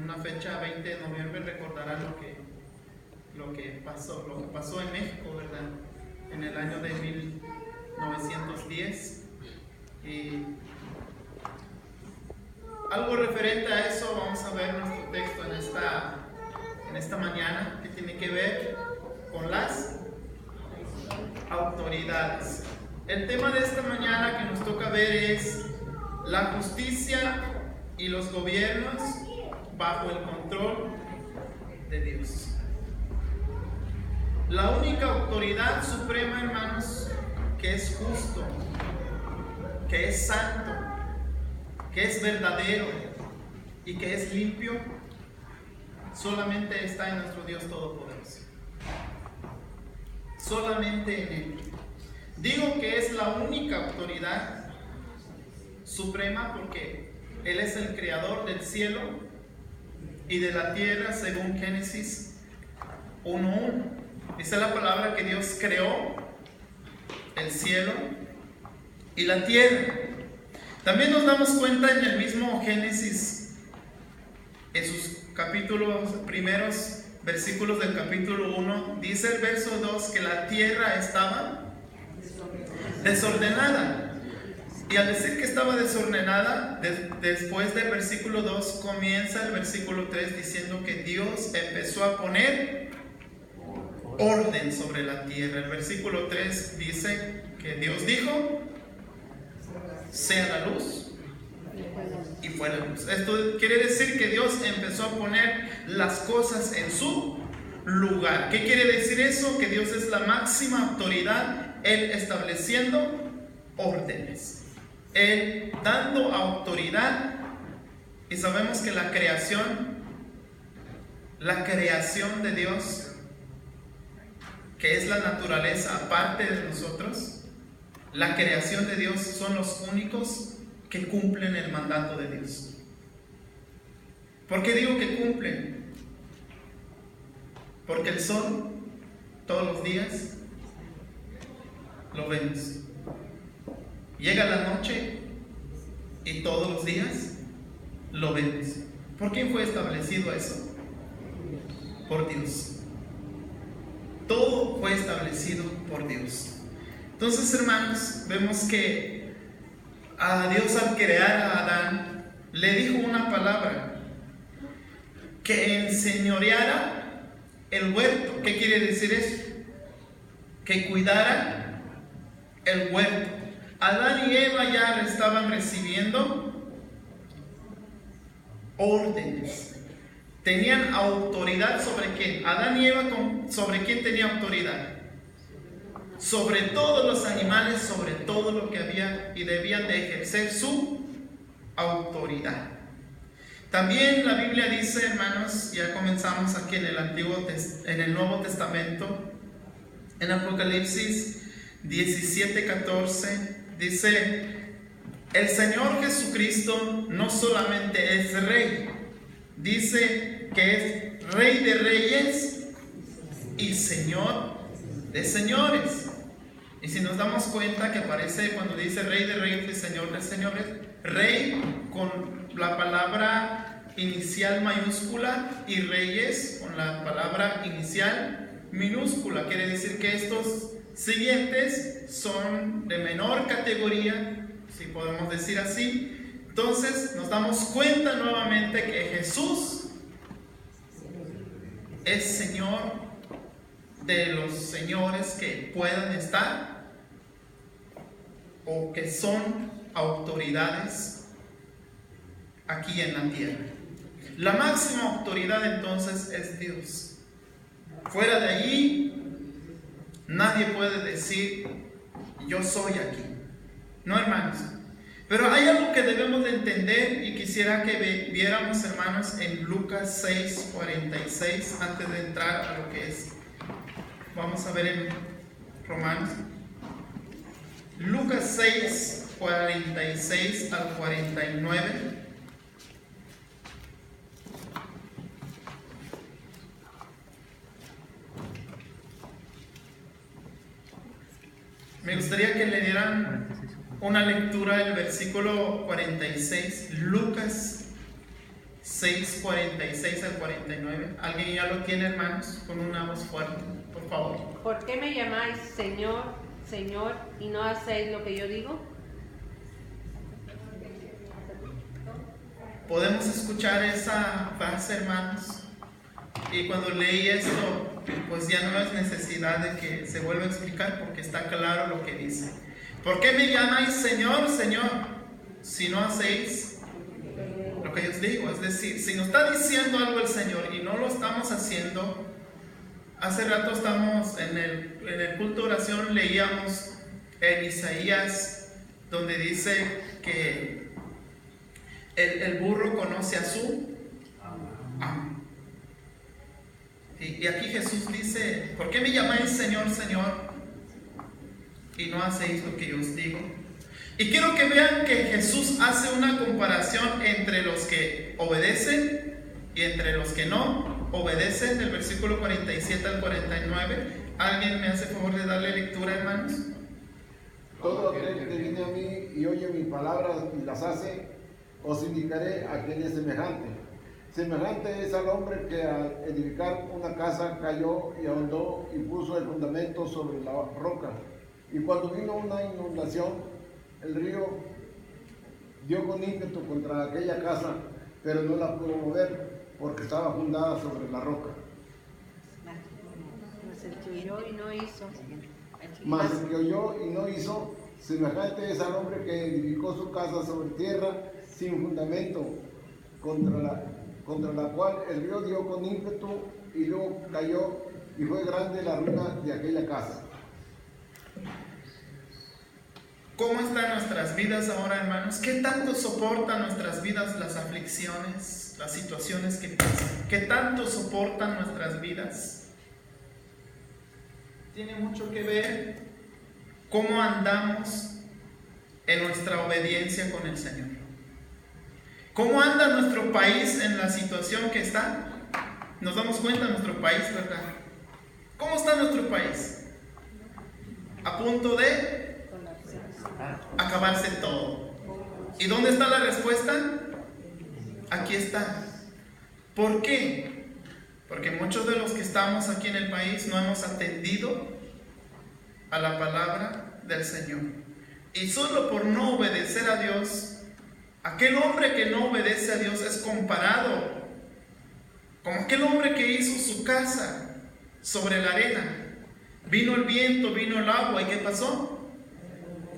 una fecha 20 de noviembre recordarán lo que pasó en México, ¿verdad? En el año de 1910. Y algo referente a eso, vamos a ver nuestro texto en esta mañana, que tiene que ver con las autoridades. El tema de esta mañana que nos toca ver es la justicia y los gobiernos bajo el control de Dios. La única autoridad suprema, hermanos, que es justo, que es santo, que es verdadero y que es limpio, solamente está en nuestro Dios Todopoderoso. Solamente en Él. Digo que es la única autoridad suprema porque Él es el creador del cielo y de la tierra, según Génesis 1:1. Dice la palabra que Dios creó el cielo y la tierra. También nos damos cuenta en el mismo Génesis, en sus primeros versículos del capítulo 1, dice el verso 2 que la tierra estaba desordenada. Y al decir que estaba desordenada, después del versículo 2 comienza el versículo 3 diciendo que Dios empezó a poner orden sobre la tierra. El versículo 3 dice que Dios dijo: sea la luz, y fue la luz. Esto quiere decir que Dios empezó a poner las cosas en su lugar. ¿Qué quiere decir eso? Que Dios es la máxima autoridad, Él estableciendo órdenes, Él dando autoridad. Y sabemos que la creación de Dios, que es la naturaleza aparte de nosotros, la creación de Dios son los únicos que cumplen el mandato de Dios. ¿Por qué digo que cumplen? Porque el sol todos los días lo vemos. Llega la noche y todos los días lo vemos. ¿Por quién fue establecido eso? Por Dios. Todo fue establecido por Dios. Entonces, hermanos, vemos que a Dios, al crear a Adán, le dijo una palabra: que enseñoreara el huerto. ¿Qué quiere decir eso? Que cuidara el huerto. Adán y Eva ya estaban recibiendo órdenes. Tenían autoridad sobre quién. Adán y Eva, ¿sobre quién tenía autoridad? Sobre todos los animales, sobre todo lo que había, y debían de ejercer su autoridad. También la Biblia dice, hermanos, ya comenzamos aquí en el Nuevo Testamento, en Apocalipsis 17:14, dice: el Señor Jesucristo no solamente es Rey, dice que es Rey de reyes y Señor de señores. Y si nos damos cuenta que aparece cuando dice Rey de reyes y Señor de señores, Rey con la palabra inicial mayúscula y reyes con la palabra inicial minúscula. Quiere decir que estos siguientes son de menor categoría, si podemos decir así. Entonces nos damos cuenta nuevamente que Jesús es Señor de los señores que puedan estar o que son autoridades aquí en la tierra. La máxima autoridad entonces es Dios. Fuera de allí nadie puede decir yo soy aquí. No, hermanos. Pero hay algo que debemos de entender y quisiera que viéramos, hermanos, en Lucas 6:46 antes de entrar a lo que es. Vamos a ver en Romanos. Lucas 6:46 al 49. Me gustaría que le dieran una lectura del versículo 46. Lucas 6:46 al 49. ¿Alguien ya lo tiene, hermanos? Con una voz fuerte, por favor. ¿Por qué me llamáis Señor, Señor, y no hacéis lo que yo digo? Podemos escuchar esa frase, hermanos, y cuando leí esto, pues ya no es necesidad de que se vuelva a explicar porque está claro lo que dice. ¿Por qué me llamáis Señor, Señor, si no hacéis lo que yo os digo? Es decir, si nos está diciendo algo el Señor y no lo estamos haciendo. Hace rato estamos en el culto de oración, leíamos en Isaías, donde dice que el burro conoce a su amo. Y aquí Jesús dice, ¿por qué me llamáis Señor, Señor, y no hacéis lo que yo os digo? Y quiero que vean que Jesús hace una comparación entre los que obedecen y entre los que no obedecen, del versículo 47 al 49. ¿Alguien me hace favor de darle lectura, hermanos? Todo aquel que viene a mí y oye mis palabras y las hace, os indicaré a quién es semejante. Semejante es al hombre que al edificar una casa cayó y ahondó y puso el fundamento sobre la roca. Y cuando vino una inundación, el río dio con ímpetu contra aquella casa, pero no la pudo mover porque estaba fundada sobre la roca. Mas el que oyó y no hizo. Mas el que oyó y no hizo, semejante es al hombre que edificó su casa sobre tierra sin fundamento, contra la cual el río dio con ímpetu y luego cayó, y fue grande la ruina de aquella casa. ¿Cómo están nuestras vidas ahora, hermanos? ¿Qué tanto soportan nuestras vidas las aflicciones, las situaciones que pasan? ¿Qué tanto soportan nuestras vidas? Tiene mucho que ver cómo andamos en nuestra obediencia con el Señor. ¿Cómo anda nuestro país en la situación que está? Nos damos cuenta de nuestro país, ¿verdad? ¿Cómo está nuestro país? A punto de acabarse todo. ¿Y dónde está la respuesta? Aquí está. ¿Por qué? Porque muchos de los que estamos aquí en el país no hemos atendido a la palabra del Señor. Y solo por no obedecer a Dios, aquel hombre que no obedece a Dios es comparado como aquel hombre que hizo su casa sobre la arena. Vino el viento, vino el agua, ¿y qué pasó?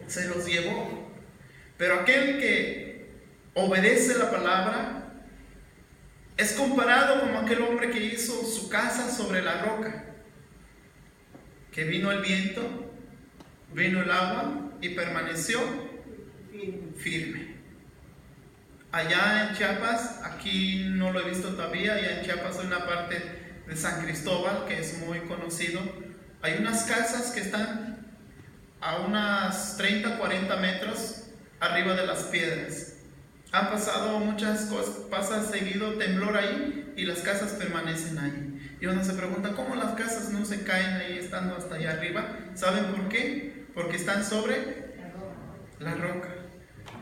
Se los llevó. Pero aquel que obedece la palabra es comparado como aquel hombre que hizo su casa sobre la roca, que vino el viento, vino el agua y permaneció firme. Allá en Chiapas, aquí no lo he visto todavía, allá en Chiapas hay una parte de San Cristóbal que es muy conocido. Hay unas casas que están a unas 30, 40 metros arriba de las piedras. Han pasado muchas cosas, pasa seguido temblor ahí y las casas permanecen ahí. Y uno se pregunta, ¿cómo las casas no se caen ahí estando hasta allá arriba? ¿Saben por qué? Porque están sobre la roca.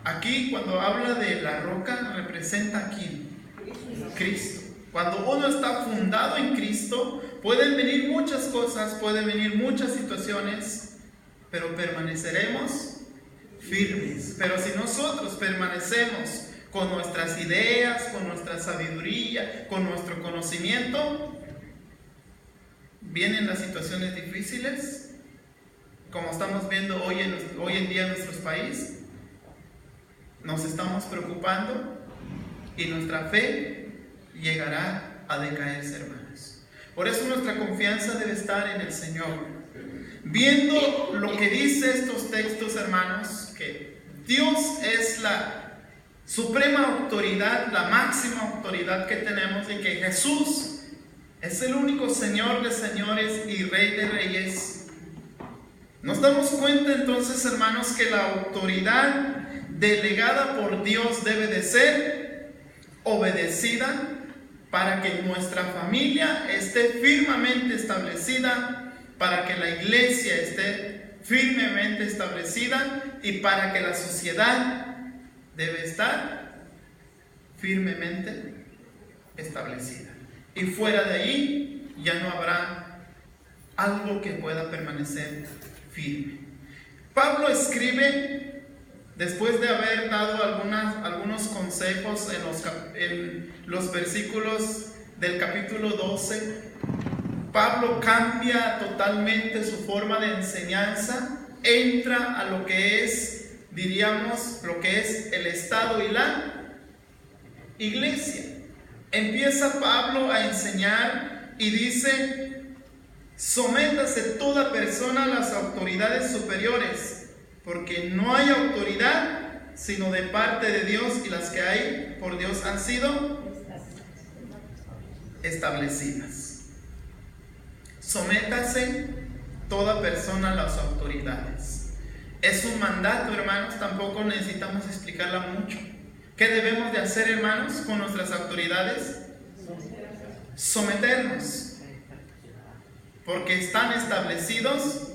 Aquí cuando habla de la roca representa a ¿quién? Cristo. Cuando uno está fundado en Cristo, pueden venir muchas cosas, pueden venir muchas situaciones, pero permaneceremos firmes. Pero si nosotros permanecemos con nuestras ideas, con nuestra sabiduría, con nuestro conocimiento, vienen las situaciones difíciles, como estamos viendo hoy en día en nuestros países. Nos estamos preocupando y nuestra fe llegará a decaerse, hermanos. Por eso nuestra confianza debe estar en el Señor. Viendo lo que dice estos textos, hermanos, que Dios es la suprema autoridad, la máxima autoridad que tenemos, y que Jesús es el único Señor de señores y Rey de reyes, nos damos cuenta entonces, hermanos, que la autoridad delegada por Dios debe de ser obedecida para que nuestra familia esté firmemente establecida, para que la iglesia esté firmemente establecida y para que la sociedad debe estar firmemente establecida. Y fuera de ahí ya no habrá algo que pueda permanecer firme. Pablo escribe, después de haber dado algunos consejos en los versículos del capítulo 12, Pablo cambia totalmente su forma de enseñanza, entra a lo que es, diríamos, lo que es el Estado y la iglesia. Empieza Pablo a enseñar y dice: sométase toda persona a las autoridades superiores, porque no hay autoridad sino de parte de Dios, y las que hay por Dios han sido establecidas. Sométase toda persona a las autoridades. Es un mandato, hermanos, tampoco necesitamos explicarla mucho. ¿Qué debemos de hacer, hermanos, con nuestras autoridades? Someternos, porque están establecidos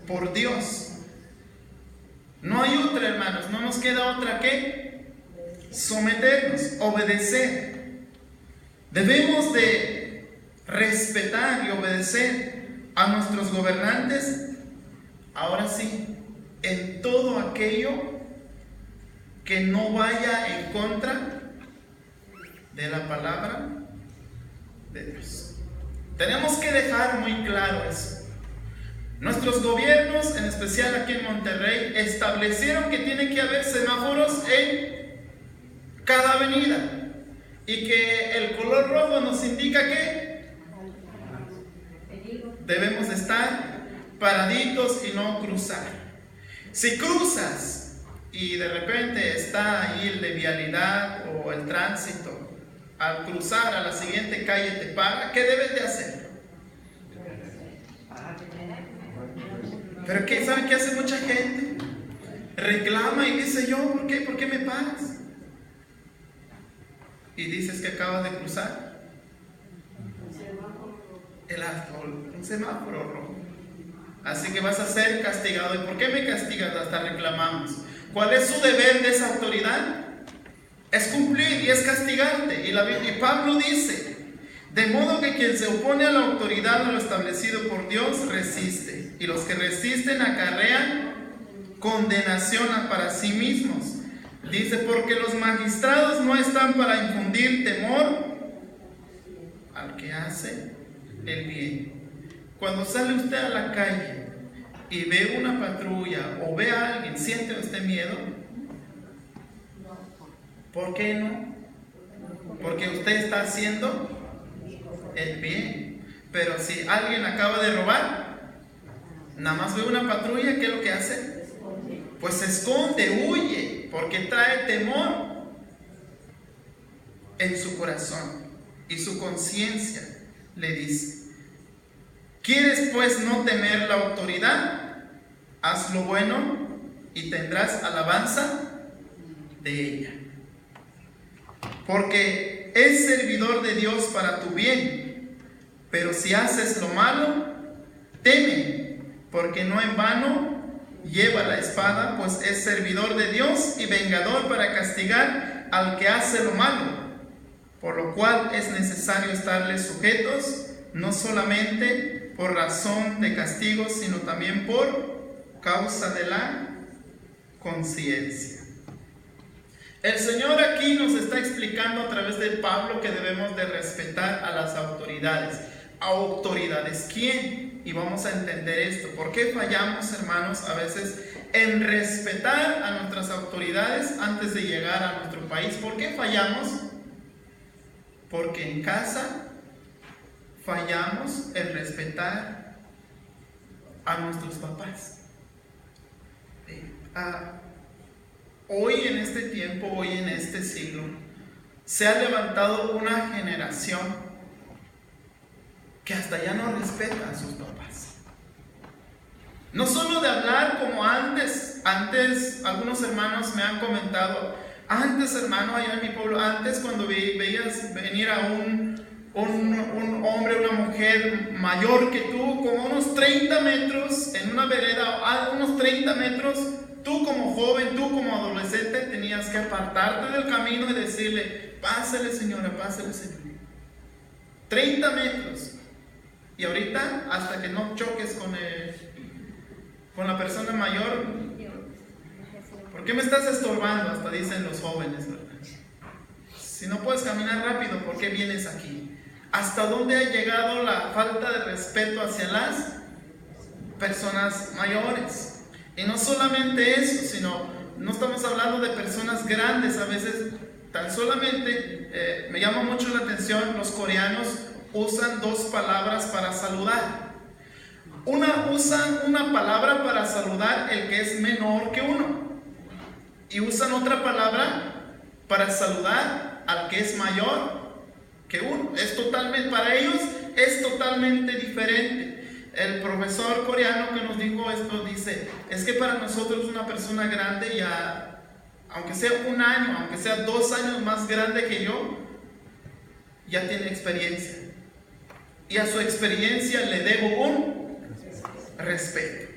por Dios. No hay otra, hermanos, no nos queda otra que someternos, obedecer. Debemos de respetar y obedecer a nuestros gobernantes, ahora sí, en todo aquello que no vaya en contra de la palabra de Dios. Tenemos que dejar muy claro eso. Nuestros gobiernos, en especial aquí en Monterrey, establecieron que tiene que haber semáforos en cada avenida y que el color rojo nos indica que debemos de estar paraditos y no cruzar. Si cruzas y de repente está ahí el de vialidad o el tránsito, al cruzar a la siguiente calle te para, ¿qué debes de hacer? Pero ¿qué? ¿Saben qué hace mucha gente? Reclama y dice: yo, ¿por qué? ¿Por qué me paras? Y dices que acabas de cruzar el alcohol, un semáforo rojo. Así que vas a ser castigado. ¿Y por qué me castigas? Hasta reclamamos. ¿Cuál es su deber de esa autoridad? Es cumplir y es castigarte. Y Pablo dice: de modo que quien se opone a la autoridad o lo establecido por Dios resiste, y los que resisten acarrean condenación para sí mismos. Dice: porque los magistrados no están para infundir temor al que hace el bien. Cuando sale usted a la calle y ve una patrulla o ve a alguien, ¿siente usted miedo? ¿Por qué no? Porque usted está haciendo el bien. Pero si alguien acaba de robar, nada más ve una patrulla, ¿qué es lo que hace? Pues se esconde, huye, porque trae temor en su corazón y su conciencia le dice: ¿quieres pues no temer la autoridad? Haz lo bueno y tendrás alabanza de ella. Porque es servidor de Dios para tu bien. Pero si haces lo malo, teme, porque no en vano lleva la espada, pues es servidor de Dios y vengador para castigar al que hace lo malo. Por lo cual es necesario estarles sujetos, no solamente por razón de castigo, sino también por causa de la conciencia. El Señor aquí nos está explicando a través de Pablo que debemos de respetar a las autoridades. ¿A autoridades quién? Y vamos a entender esto. ¿Por qué fallamos, hermanos, a veces en respetar a nuestras autoridades antes de llegar a nuestro país? ¿Por qué fallamos? Porque en casa fallamos en respetar a nuestros papás. Hoy en este tiempo, hoy en este siglo, se ha levantado una generación que hasta ya no respeta a sus papás. No solo de hablar como antes algunos hermanos me han comentado, antes, hermano, allá en mi pueblo, antes cuando veías venir a un hombre, una mujer mayor que tú, como unos 30 metros, en una vereda, a unos 30 metros, tú como joven, tú como adolescente, tenías que apartarte del camino y decirle: Pásele, señora, pásele, señor. 30 metros. Y ahorita, hasta que no choques con la persona mayor, ¿por qué me estás estorbando? Hasta dicen los jóvenes, ¿verdad? Si no puedes caminar rápido, ¿por qué vienes aquí? ¿Hasta dónde ha llegado la falta de respeto hacia las personas mayores? Y no solamente eso, sino no estamos hablando de personas grandes. A veces tan solamente me llama mucho la atención, los coreanos usan dos palabras para saludar. Usan una palabra para saludar el que es menor que uno, y usan otra palabra para saludar al que es mayor que uno. Para ellos es totalmente diferente. El profesor coreano que nos dijo esto dice, es que para nosotros una persona grande, ya, aunque sea 1 año, aunque sea 2 años más grande que yo, ya tiene experiencia. Y a su experiencia le debo un respeto.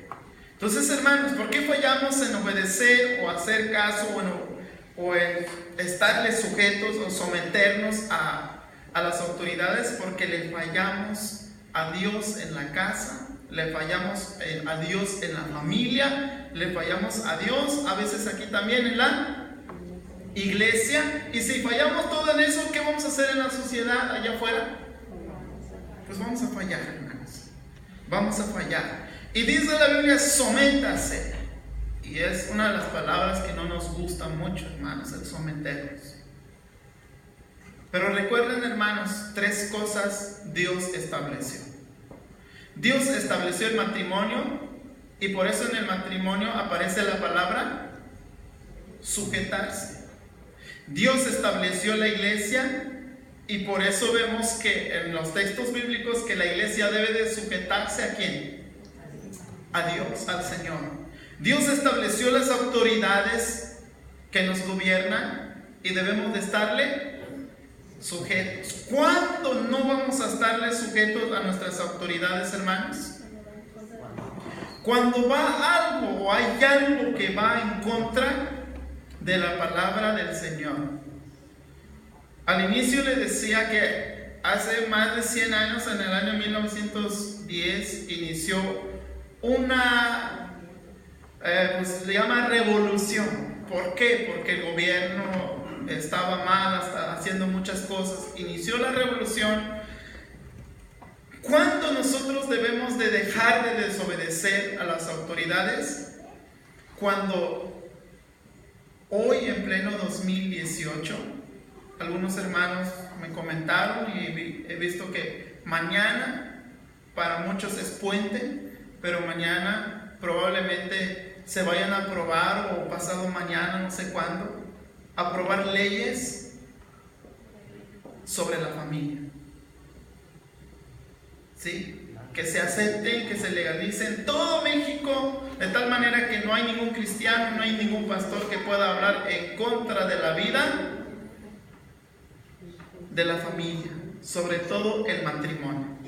Entonces, hermanos, ¿por qué fallamos en obedecer o hacer caso o en estarle sujetos o someternos a las autoridades? Porque le fallamos a Dios en la casa, le fallamos a Dios en la familia, le fallamos a Dios a veces aquí también en la iglesia. Y si fallamos todo en eso, ¿qué vamos a hacer en la sociedad allá afuera? Pues vamos a fallar, hermanos. Vamos a fallar. Y dice la Biblia, sométase. Y es una de las palabras que no nos gusta mucho, hermanos, el someternos. Pero recuerden, hermanos, 3 cosas Dios estableció. Dios estableció el matrimonio, y por eso en el matrimonio aparece la palabra sujetarse. Dios estableció la iglesia, y por eso vemos que en los textos bíblicos que la iglesia debe de sujetarse ¿a quién? A Dios, al Señor. Dios estableció las autoridades que nos gobiernan y debemos de estarle sujetos. ¿Cuándo no vamos a estarle sujetos a nuestras autoridades, hermanos? Cuando va algo o hay algo que va en contra de la palabra del Señor. Al inicio le decía que hace más de 100 años, en el año 1910, inició una, se llama revolución. ¿Por qué? Porque el gobierno estaba mal, estaba haciendo muchas cosas. Inició la revolución. ¿Cuándo nosotros debemos de dejar de desobedecer a las autoridades? Cuando hoy, en pleno 2018, algunos hermanos me comentaron y he visto que mañana, para muchos es puente, pero mañana probablemente se vayan a aprobar, o pasado mañana, no sé cuándo, aprobar leyes sobre la familia. ¿Sí? Que se acepten, que se legalicen todo México, de tal manera que no hay ningún cristiano, no hay ningún pastor que pueda hablar en contra de la vida de la familia, sobre todo el matrimonio.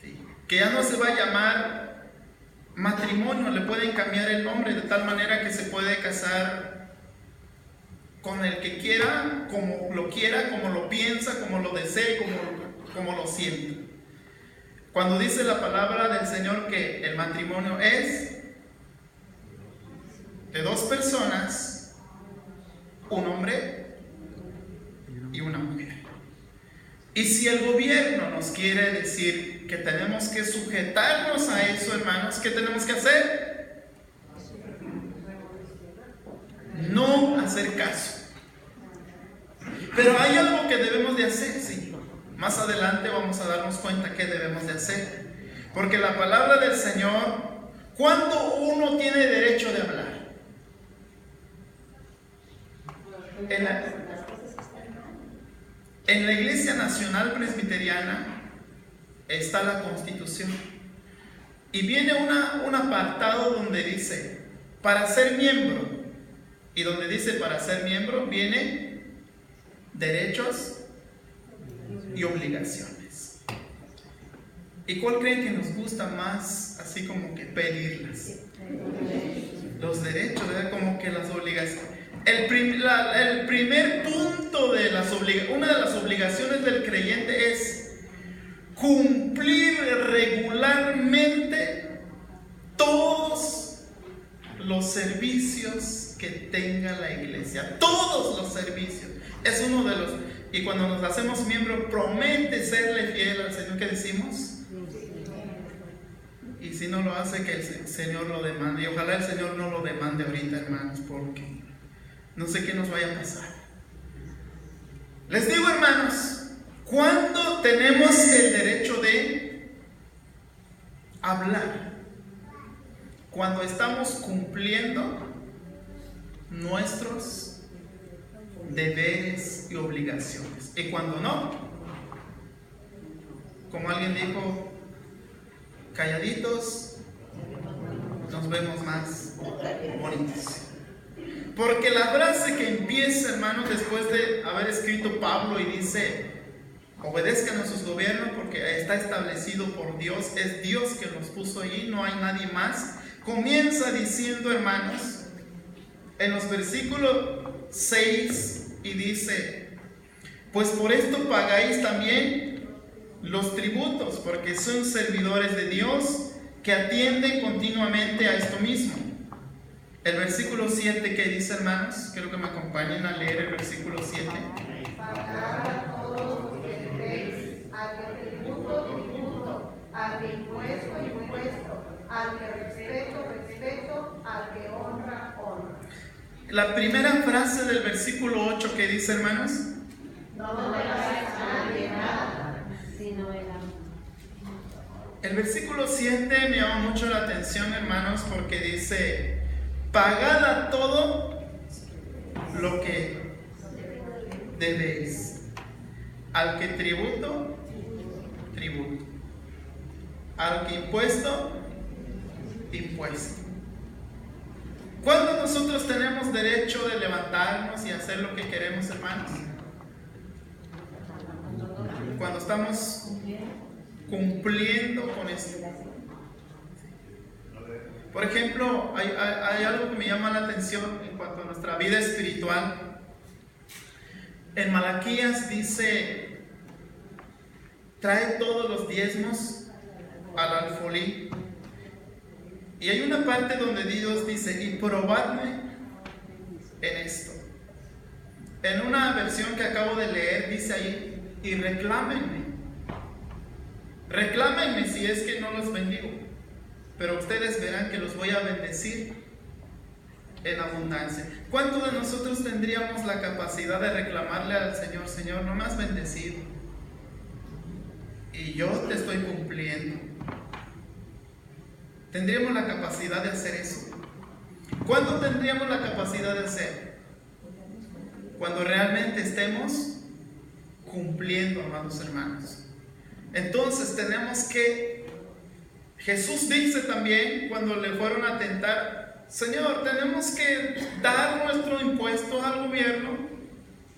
¿Sí? Que ya no se va a llamar matrimonio, le pueden cambiar el nombre de tal manera que se puede casar con el que quiera, como lo piensa, como lo desee, como lo siente. Cuando dice la palabra del Señor que el matrimonio es de 2 personas, un hombre y una mujer. Y si el gobierno nos quiere decir que tenemos que sujetarnos a eso, hermanos, ¿qué tenemos que hacer? No hacer caso. Pero hay algo que debemos de hacer, sí. Más adelante vamos a darnos cuenta qué debemos de hacer. Porque la palabra del Señor, ¿cuándo uno tiene derecho de hablar? En la Iglesia Nacional Presbiteriana está la Constitución. Y viene un apartado donde dice, para ser miembro. Y donde dice para ser miembro, viene derechos y obligaciones. ¿Y cuál creen que nos gusta más, así como que pedirlas? Los derechos, ¿verdad? Como que las obligaciones. el primer punto de una de las obligaciones del creyente es cumplir regularmente todos los servicios que tenga la iglesia. Todos los servicios. Es uno de los... Y cuando nos hacemos miembros, promete serle fiel al Señor. ¿Qué decimos? Y si no lo hace, que el Señor lo demande. Y ojalá el Señor no lo demande ahorita, hermanos, porque no sé qué nos vaya a pasar. Les digo, hermanos, ¿cuándo tenemos el derecho de hablar? Cuando estamos cumpliendo nuestros deberes y obligaciones. Y cuando no, como alguien dijo, calladitos nos vemos más bonitos. Porque la frase que empieza, hermanos, después de haber escrito Pablo y dice: obedezcan a sus gobiernos porque está establecido por Dios, es Dios que los puso allí, no hay nadie más. Comienza diciendo, hermanos, en los versículos 6, y dice: pues por esto pagáis también los tributos, porque son servidores de Dios que atienden continuamente a esto mismo. El versículo 7, ¿qué dice, hermanos? Quiero que me acompañen a leer el versículo 7. Pagad a todos los que debéis, al que tributo, tributo, al que impuesto, impuesto, al que respeto, al que honra, honra. La primera frase del versículo 8, ¿qué dice, hermanos? No debáis a nadie nada, sino el amor. El versículo 7 me llama mucho la atención, hermanos, porque dice: pagad a todo lo que debéis. Al que tributo, tributo. Al que impuesto, impuesto. ¿Cuándo nosotros tenemos derecho de levantarnos y hacer lo que queremos, hermanos? Cuando estamos cumpliendo con esto. Por ejemplo, hay algo que me llama la atención en cuanto a nuestra vida espiritual. En Malaquías dice: trae todos los diezmos al alfolí. Y hay una parte donde Dios dice: y probadme en esto. En una versión que acabo de leer dice ahí: y reclámenme. Reclámenme si es que no los bendigo, pero ustedes verán que los voy a bendecir en abundancia. ¿Cuántos de nosotros tendríamos la capacidad de reclamarle al Señor: Señor, no me has bendecido y yo te estoy cumpliendo? ¿Tendríamos la capacidad de hacer eso? ¿Cuándo tendríamos la capacidad de hacer? Cuando realmente estemos cumpliendo, amados hermanos. Entonces tenemos que... Jesús dice también, cuando le fueron a tentar: Señor, tenemos que dar nuestro impuesto al gobierno.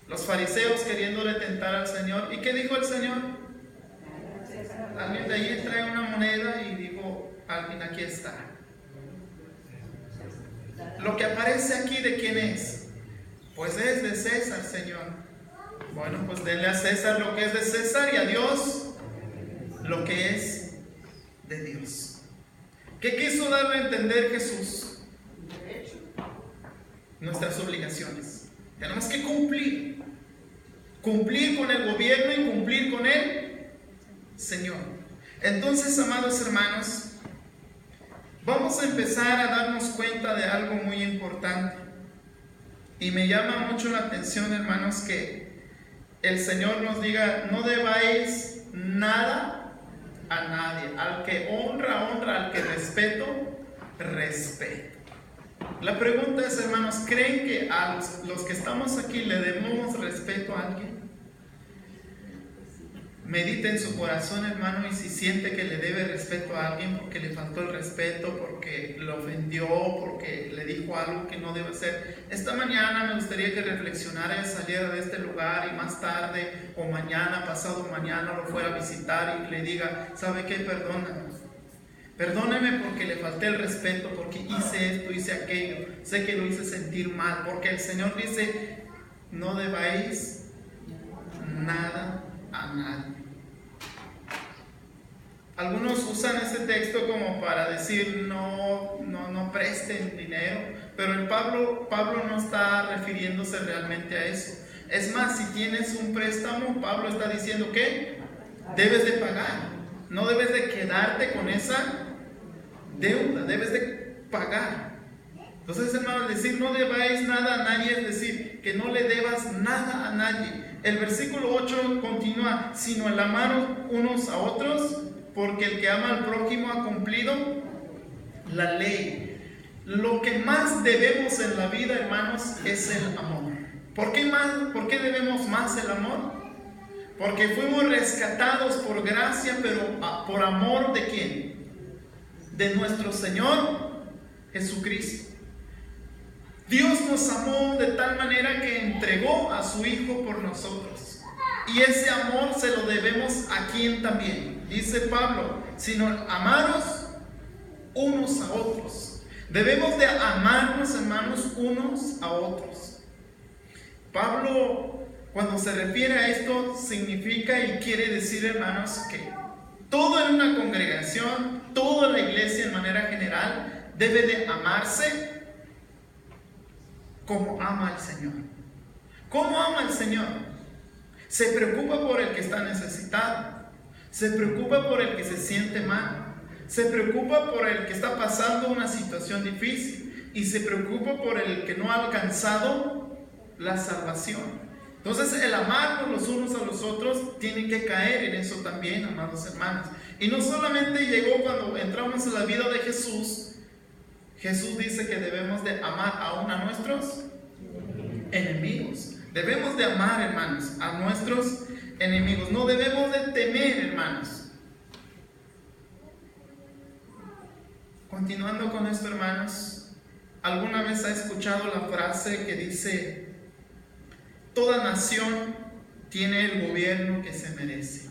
Los fariseos queriéndole tentar al Señor. ¿Y qué dijo el Señor? Alguien de allí trae una moneda y dijo: alguien, aquí está. Lo que aparece aquí, ¿de quién es? Pues es de César, Señor. Bueno, pues denle a César lo que es de César y a Dios lo que es de Dios. ¿Qué quiso darle a entender Jesús? Nuestras obligaciones. Tenemos que cumplir. Cumplir con el gobierno y cumplir con el Señor. Entonces, amados hermanos, vamos a empezar a darnos cuenta de algo muy importante. Y me llama mucho la atención, hermanos, que el Señor nos diga: no debáis nada a nadie. Al que honra, honra. Al que respeto, respeto. La pregunta es, hermanos, ¿creen que a los que estamos aquí le debemos respeto a alguien? Medite en su corazón, hermano, y si siente que le debe respeto a alguien porque le faltó el respeto, porque lo ofendió, porque le dijo algo que no debe hacer. Esta mañana me gustaría que reflexionara y saliera de este lugar y más tarde o mañana, pasado mañana, lo fuera a visitar y le diga: ¿sabe qué? Perdóname. Perdóneme porque le falté el respeto, porque hice esto, hice aquello. Sé que lo hice sentir mal, porque el Señor dice, no debáis nada a nadie. Algunos usan ese texto como para decir no presten dinero, pero el Pablo no está refiriéndose realmente a eso. Es más, si tienes un préstamo, Pablo está diciendo que debes de pagar, no debes de quedarte con esa deuda, debes de pagar. Entonces, hermanos, decir no debáis nada a nadie es decir que no le debas nada a nadie. El versículo 8 continúa, sino el amaros unos a otros, porque el que ama al prójimo ha cumplido la ley. Lo que más debemos en la vida, hermanos, es el amor. ¿Por qué debemos más el amor? Porque fuimos rescatados por gracia, pero por amor ¿de quién? De nuestro Señor Jesucristo. Dios nos amó de tal manera que entregó a su Hijo por nosotros. Y ese amor se lo debemos a quién también. Dice Pablo, sino amaros unos a otros. Debemos de amarnos, hermanos, unos a otros. Pablo, cuando se refiere a esto, significa y quiere decir, hermanos, que todo en una congregación, toda la iglesia en manera general, debe de amarse como ama el Señor. ¿Cómo ama el Señor? Se preocupa por el que está necesitado, se preocupa por el que se siente mal, se preocupa por el que está pasando una situación difícil y se preocupa por el que no ha alcanzado la salvación. Entonces el amarnos los unos a los otros tiene que caer en eso también, amados hermanos. Y no solamente llegó cuando entramos en la vida de Jesús. Jesús dice que debemos de amar aún a nuestros enemigos. Debemos de amar, hermanos, a nuestros enemigos. No debemos de temer, hermanos. Continuando con esto, hermanos, ¿alguna vez ha escuchado la frase que dice: toda nación tiene el gobierno que se merece?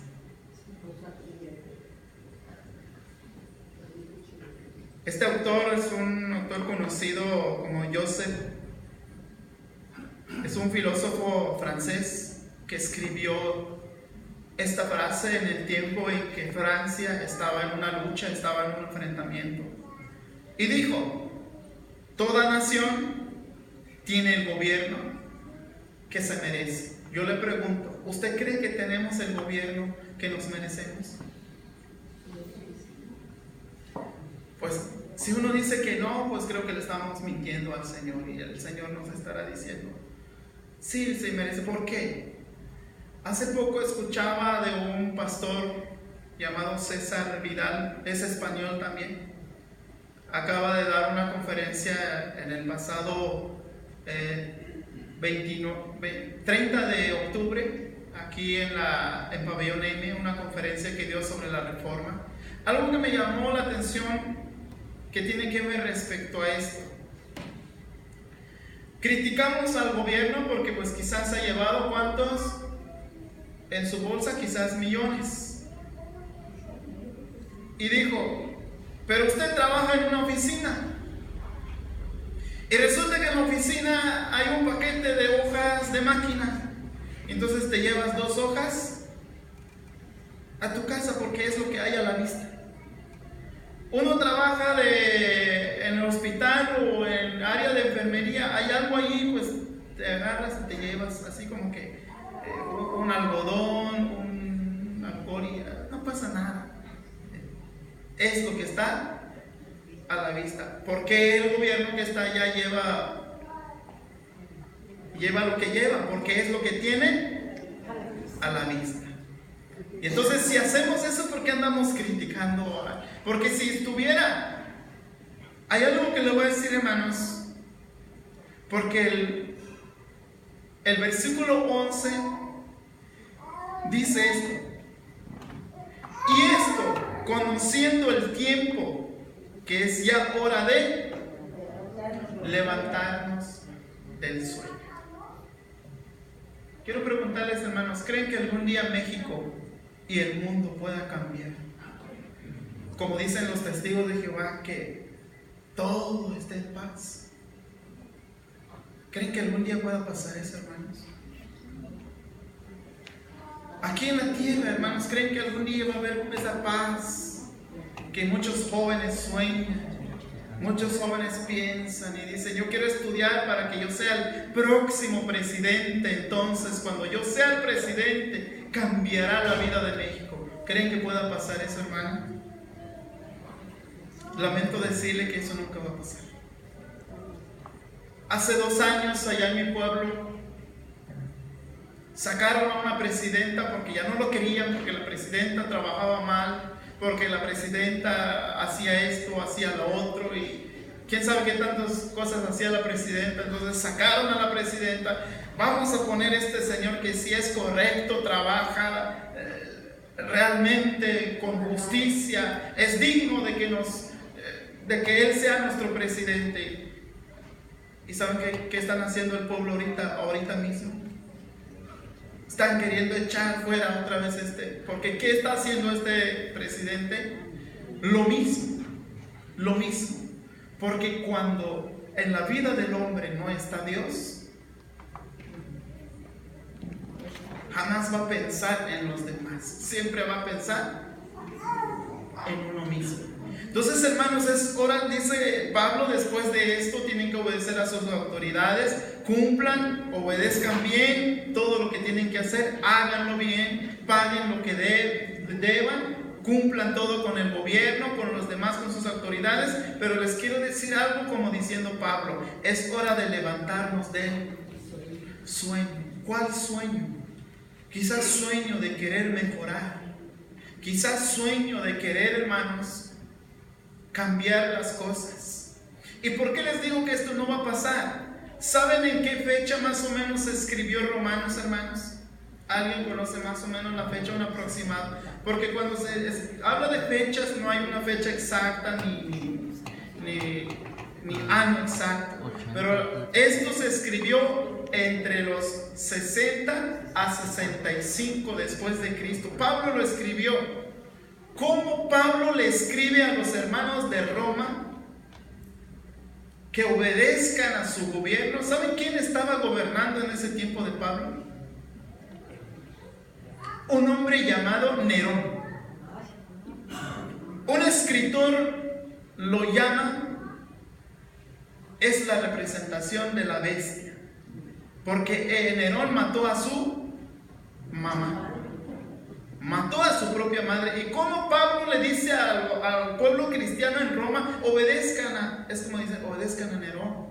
Este autor es un autor conocido como Joseph. Es un filósofo francés que escribió esta frase en el tiempo en que Francia estaba en una lucha, estaba en un enfrentamiento. Y dijo: toda nación tiene el gobierno que se merece. Yo le pregunto, ¿usted cree que tenemos el gobierno que nos merecemos? Pues si uno dice que no, pues creo que le estamos mintiendo al Señor, y el Señor nos estará diciendo: sí, se merece. ¿Por qué? Hace poco escuchaba de un pastor llamado César Vidal, es español también. Acaba de dar una conferencia en el pasado 30 de octubre, aquí en Pabellón M, una conferencia que dio sobre la reforma. Algo que me llamó la atención que tiene que ver respecto a esto. Criticamos al gobierno porque pues quizás ha llevado ¿cuántos? En su bolsa quizás millones. Y dijo: pero usted trabaja en una oficina y resulta que en la oficina hay un paquete de hojas de máquina. Entonces te llevas 2 hojas a tu casa porque es lo que hay a la vista. Uno trabaja en el hospital o en área de enfermería, hay algo ahí, pues te agarras y te llevas así como que un algodón, una coria, no pasa nada. Es lo que está a la vista. ¿Por qué el gobierno que está allá lleva lo que lleva? Porque es lo que tiene a la vista. Y entonces, si hacemos eso, ¿por qué andamos criticando ahora? Porque si estuviera, hay algo que le voy a decir, hermanos, porque el versículo 11 dice esto: y esto, conociendo el tiempo, que es ya hora de levantarnos del sueño. Quiero preguntarles, hermanos, ¿creen que algún día México y el mundo pueda cambiar? como dicen los testigos de Jehová, que todo esté en paz. ¿Creen que algún día pueda pasar eso, hermanos? Aquí en la tierra, hermanos, ¿creen que algún día va a haber esa paz que muchos jóvenes sueñan? Muchos jóvenes piensan y dicen: yo quiero estudiar para que yo sea el próximo presidente. Entonces, cuando yo sea el presidente, cambiará la vida de México. ¿Creen que pueda pasar eso, hermano? Lamento decirle que eso nunca va a pasar. Hace 2 años, allá en mi pueblo, sacaron a una presidenta porque ya no lo querían, porque la presidenta trabajaba mal, porque la presidenta hacía esto, hacía lo otro, y quién sabe qué tantas cosas hacía la presidenta. Entonces sacaron a la presidenta. Vamos a poner este señor que si es correcto, trabaja realmente con justicia, es digno de que él sea nuestro presidente. ¿Y saben qué están haciendo el pueblo ahorita mismo? Están queriendo echar fuera otra vez porque ¿qué está haciendo este presidente? Lo mismo. Porque cuando en la vida del hombre no está Dios, jamás va a pensar en los demás, siempre va a pensar en uno mismo. Entonces, hermanos, es hora, dice Pablo, después de esto tienen que obedecer a sus autoridades, cumplan, obedezcan bien todo lo que tienen que hacer, háganlo bien, paguen lo que deban, cumplan todo con el gobierno, con los demás, con sus autoridades. Pero les quiero decir algo, como diciendo Pablo: es hora de levantarnos del sueño. ¿Cuál sueño? Quizás sueño de querer mejorar, quizás sueño de querer, hermanos, cambiar las cosas. ¿Y por qué les digo que esto no va a pasar? ¿Saben en qué fecha más o menos se escribió Romanos, hermanos? ¿Alguien conoce más o menos la fecha, un aproximado? Porque cuando se habla de fechas no hay una fecha exacta ni año exacto. Pero esto se escribió entre los 60 a 65 después de Cristo. Pablo lo escribió. ¿Cómo Pablo le escribe a los hermanos de Roma que obedezcan a su gobierno? ¿Saben quién estaba gobernando en ese tiempo de Pablo? Un hombre llamado Nerón. Un escritor lo llama, es la representación de la bestia, porque Nerón mató a su mamá. Mató a su propia madre. ¿Y cómo Pablo le dice al pueblo cristiano en Roma: obedezcan es como dice, obedezcan a Nerón?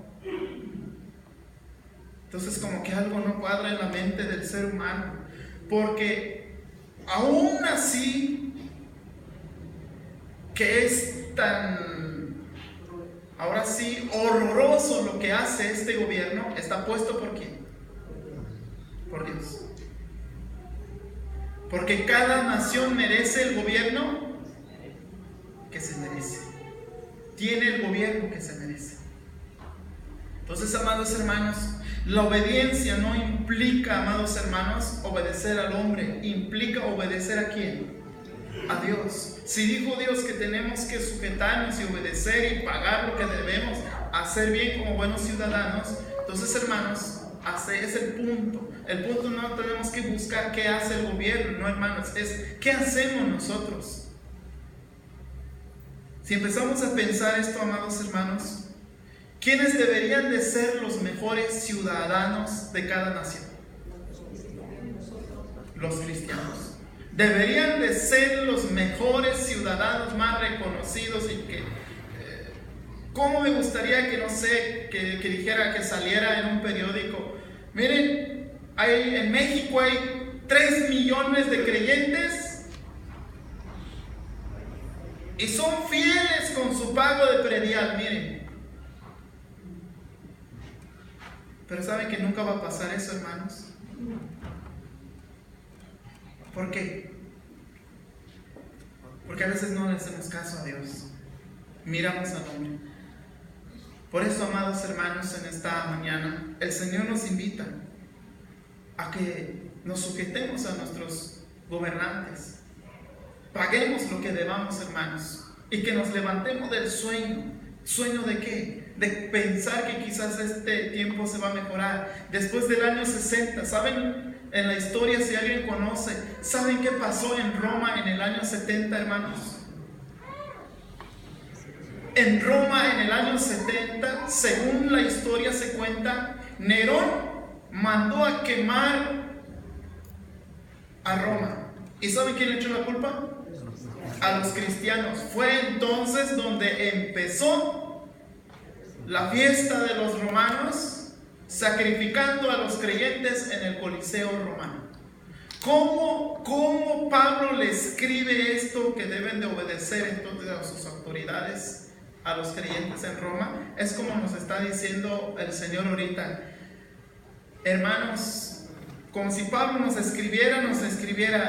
Entonces, como que algo no cuadra en la mente del ser humano, porque aún así que es tan, ahora sí, horroroso lo que hace este gobierno, está puesto ¿por quién? Por Dios. Porque cada nación merece el gobierno que se merece. Tiene el gobierno que se merece. Entonces, amados hermanos, la obediencia no implica, amados hermanos, obedecer al hombre. Implica obedecer ¿a quién? A Dios. Si dijo Dios que tenemos que sujetarnos y obedecer y pagar lo que debemos, hacer bien como buenos ciudadanos, entonces, hermanos, ese es el punto. El punto no tenemos que buscar qué hace el gobierno, no, hermanos, es qué hacemos nosotros. Si empezamos a pensar esto, amados hermanos, ¿quiénes deberían de ser los mejores ciudadanos de cada nación? Los cristianos. Deberían de ser los mejores ciudadanos, más reconocidos, y que ¿cómo me gustaría que, no sé, que dijera, que saliera en un periódico: miren, en México hay 3 millones de creyentes y son fieles con su pago de predial, miren. Pero ¿saben que nunca va a pasar eso, hermanos? ¿Por qué? Porque a veces no le hacemos caso a Dios, miramos al hombre. Por eso, amados hermanos, en esta mañana el Señor nos invita a que nos sujetemos a nuestros gobernantes, paguemos lo que debamos, hermanos, y que nos levantemos del sueño. ¿Sueño de qué? De pensar que quizás este tiempo se va a mejorar. Después del año 60, ¿saben? En la historia, si alguien conoce, ¿saben qué pasó en Roma en el año 70, hermanos? En Roma en el año 70, según la historia se cuenta, Nerón mandó a quemar a Roma. ¿Y saben quién le echó la culpa? A los cristianos. Fue entonces donde empezó la fiesta de los romanos, sacrificando a los creyentes en el Coliseo romano. ¿Cómo Pablo le escribe esto, que deben de obedecer entonces a sus autoridades, a los creyentes en Roma? Es como nos está diciendo el Señor ahorita, hermanos, como si Pablo nos escribiera,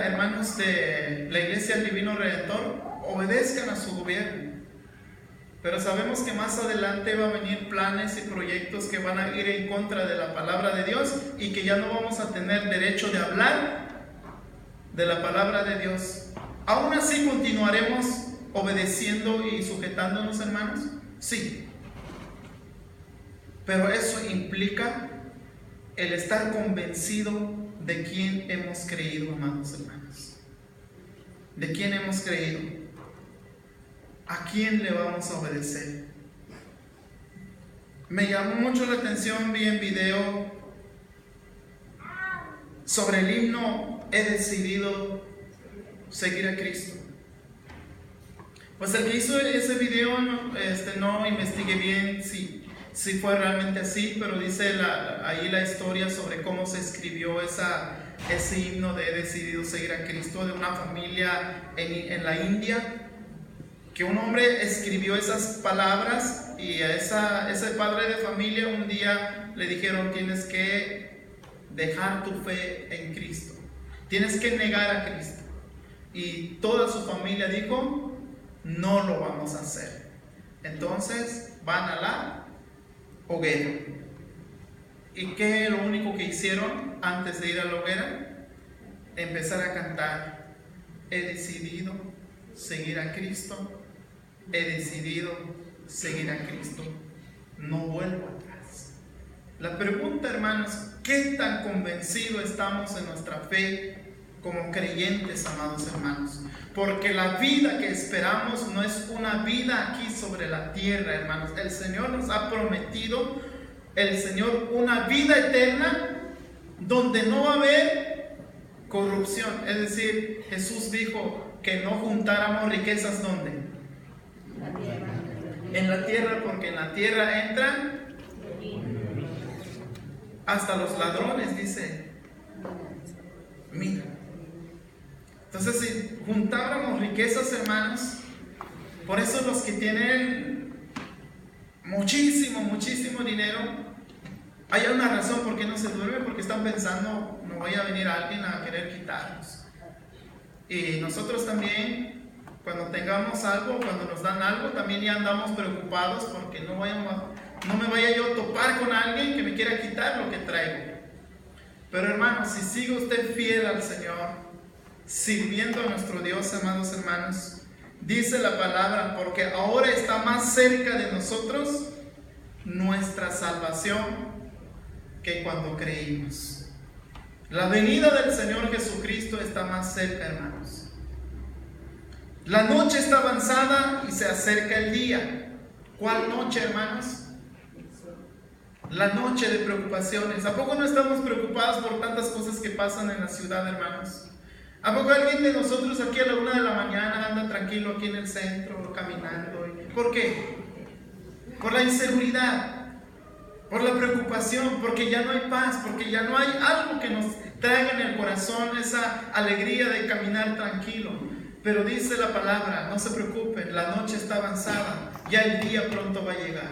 hermanos de la Iglesia del Divino Redentor, obedezcan a su gobierno. Pero sabemos que más adelante va a venir planes y proyectos que van a ir en contra de la palabra de Dios y que ya no vamos a tener derecho de hablar de la palabra de Dios. ¿Aún así continuaremos obedeciendo y sujetándonos, hermanos? Sí. Pero eso implica el estar convencido de quién hemos creído, amados hermanos. ¿De quién hemos creído? ¿A quién le vamos a obedecer? Me llamó mucho la atención, vi en video sobre el himno He decidido seguir a Cristo. Pues el que hizo ese video, no investigué bien si fue realmente así, pero dice ahí la historia sobre cómo se escribió ese himno de He decidido seguir a Cristo, de una familia en la India, que un hombre escribió esas palabras y a ese padre de familia un día le dijeron: tienes que dejar tu fe en Cristo, tienes que negar a Cristo. Y toda su familia dijo: no lo vamos a hacer. Entonces van a la hoguera. ¿Y qué es lo único que hicieron antes de ir a la hoguera? Empezar a cantar: he decidido seguir a Cristo, he decidido seguir a Cristo, no vuelvo atrás. La pregunta, hermanos, ¿qué tan convencidos estamos en nuestra fe como creyentes, amados hermanos? Porque la vida que esperamos no es una vida aquí sobre la tierra, hermanos. El Señor nos ha prometido, una vida eterna donde no va a haber corrupción. Es decir, Jesús dijo que no juntáramos riquezas, ¿dónde? En la tierra, porque en la tierra entran hasta los ladrones, dice. Mira. Entonces, si juntáramos riquezas, hermanos, por eso los que tienen muchísimo dinero, hay una razón por qué no se duermen, porque están pensando: no vaya a venir alguien a querer quitarnos. Y nosotros también, cuando tengamos algo, cuando nos dan algo, también ya andamos preocupados porque no me vaya yo a topar con alguien que me quiera quitar lo que traigo. Pero hermanos, si sigue usted fiel al Señor, sirviendo a nuestro Dios, amados hermanos, dice la palabra: porque ahora está más cerca de nosotros nuestra salvación que cuando creímos. La venida del Señor Jesucristo está más cerca, hermanos. La noche está avanzada y se acerca el día. ¿Cuál noche, hermanos? La noche de preocupaciones. ¿A poco no estamos preocupados por tantas cosas que pasan en la ciudad, hermanos? ¿A poco alguien de nosotros aquí a la 1 de la mañana anda tranquilo aquí en el centro, caminando? ¿Por qué? Por la inseguridad, por la preocupación, porque ya no hay paz, porque ya no hay algo que nos traiga en el corazón esa alegría de caminar tranquilo. Pero dice la palabra: no se preocupen, la noche está avanzada, ya el día pronto va a llegar.